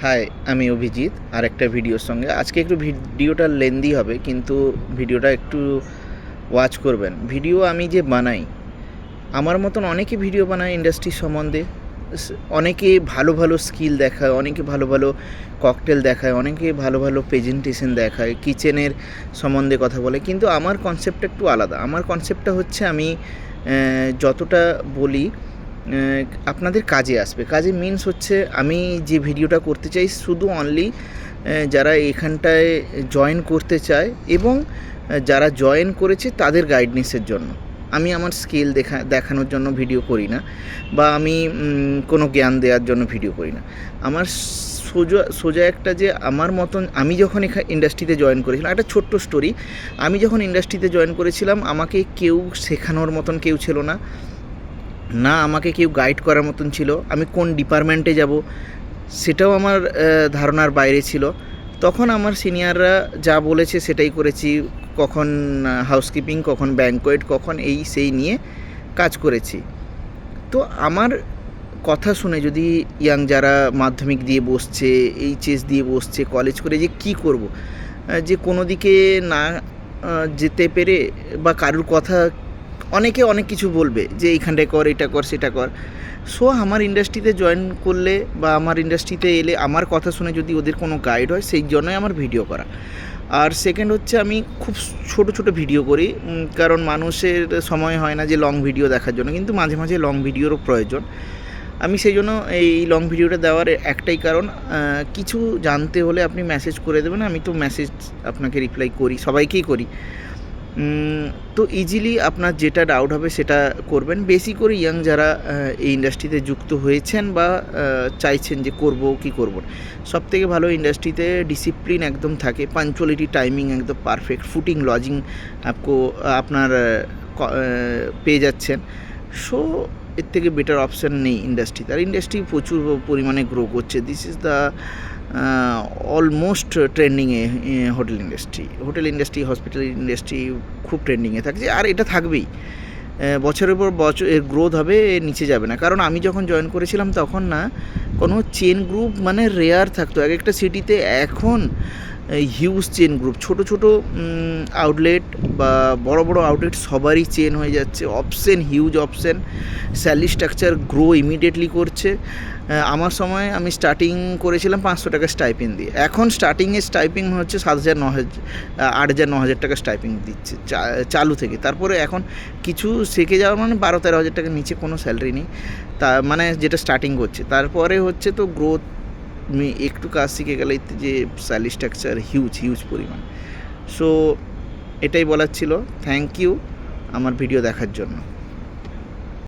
High, আমি অভিজিৎ আর একটা ভিডিওর সঙ্গে। আজকে একটু ভিডিওটা লেন্দি হবে, কিন্তু ভিডিওটা একটু ওয়াচ করবেন। ভিডিও আমি যে বানাই, আমার মতন অনেকে ভিডিও বানায় ইন্ডাস্ট্রি সম্বন্ধে। অনেকে ভালো ভালো স্কিল দেখায়, অনেকে ভালো ভালো ককটেল দেখায়, অনেকে ভালো ভালো প্রেজেন্টেশন দেখায়, কিচেনের সম্বন্ধে কথা বলে। কিন্তু আমার কনসেপ্টটা একটু আলাদা। আমার কনসেপ্টটা হচ্ছে আমি যতটা বলি আপনাদের কাজে আসবে। কাজে মিনস হচ্ছে আমি যে ভিডিওটা করতে চাই শুধু অনলি যারা এখানটায় জয়েন করতে চায় এবং যারা জয়েন করেছে তাদের গাইডনেসের জন্য। আমি আমার স্কিল দেখানোর জন্য ভিডিও করি না, বা আমি কোনো জ্ঞান দেওয়ার জন্য ভিডিও করি না। আমার সোজা একটা যে আমার মতন আমি যখন ইন্ডাস্ট্রিতে জয়েন করেছিলাম, একটা ছোট্ট স্টোরি। আমি যখন ইন্ডাস্ট্রিতে জয়েন করেছিলাম আমাকে কেউ শেখানোর মতন কেউ ছিল না, না আমাকে কেউ গাইড করার মতন ছিল। আমি কোন ডিপার্টমেন্টে যাব সেটাও আমার ধারণার বাইরে ছিল। তখন আমার সিনিয়ররা যা বলেছে সেটাই করেছি। কখন হাউসকিপিং, কখন ব্যাংকোয়েট, কখন এই সেই নিয়ে কাজ করেছি। তো আমার কথা শুনে যদি ইয়াং যারা মাধ্যমিক দিয়ে বসছে, এইচএস দিয়ে বসছে, কলেজ করে যে কী করব, যে কোনো দিকে না যেতে পেরে বা কারুর কথা অনেকে অনেক কিছু বলবে যে এইখানটায় কর, এটা কর, সেটা কর। সো আমার ইন্ডাস্ট্রিতে জয়েন করলে বা আমার ইন্ডাস্ট্রিতে এলে আমার কথা শুনে যদি ওদের কোনো গাইড হয়, সেই জন্যই আমার ভিডিও করা। আর সেকেন্ড হচ্ছে আমি খুব ছোট ছোট ভিডিও করি, কারণ মানুষের সময় হয় না যে লং ভিডিও দেখার জন্য, কিন্তু মাঝে মাঝে লং ভিডিওরও প্রয়োজন। আমি সেই জন্য এই লং ভিডিওটা দেওয়ার একটাই কারণ, কিছু জানতে হলে আপনি মেসেজ করে দেবেন, আমি তো মেসেজ আপনাকে রিপ্লাই করি, সবাইকেই করি। তো ইজিলি আপনার যেটা ডাউট হবে সেটা করবেন। বেশি করে ইয়াং যারা এই ইন্ডাস্ট্রিতে যুক্ত হয়েছেন বা চাইছেন যে করব কি করব, সবথেকে ভালো ইন্ডাস্ট্রিতে ডিসিপ্লিন একদম থাকে, পাঞ্চুয়ালিটি, টাইমিং একদম পারফেক্ট, ফুটিং লজিং আপনার পেয়ে যাচ্ছেন। সো এর থেকে বেটার অপশান নেই ইন্ডাস্ট্রিতে। আর ইন্ডাস্ট্রি প্রচুর পরিমাণে গ্রো করছে। দিস ইজ দ্য অলমোস্ট ট্রেন্ডিংয়ে হোটেল ইন্ডাস্ট্রি, হসপিটাল ইন্ডাস্ট্রি খুব ট্রেন্ডিংয়ে থাকছে, আর এটা থাকবেই। বছরের পর বছর এর গ্রোথ হবে, নিচে যাবে না। কারণ আমি যখন জয়েন করেছিলাম তখন না কোনো চেন গ্রুপ মানে রেয়ার থাকতো এক একটা সিটিতে। এখন হিউজ চেন গ্রুপ, ছোটো ছোটো আউটলেট বা বড় বড় আউটলেট সবারই চেন হয়ে যাচ্ছে। Option, huge option, salary structure grow immediately করছে। আমার সময় আমি স্টার্টিং করেছিলাম 500 টাকা স্টাইপিং দিয়ে। এখন স্টার্টিংয়ে স্টাইপিং হচ্ছে 7,000, 9,000, 8,000, 9,000 টাকা স্টাইপিং দিচ্ছে চালু থেকে। তারপরে এখন কিছু শিখে যাওয়ার মানে 12-13 হাজার টাকার নিচে কোনো স্যালারি নেই, তা মানে যেটা স্টার্টিং করছে। তারপরে হচ্ছে তো গ্রোথ, একটু কাজ শিখে গেলে যে স্যালারি স্ট্রাকচার হিউজ পরিমাণ। সো এটাই বলার ছিল। থ্যাংক ইউ আমার ভিডিও দেখার জন্য।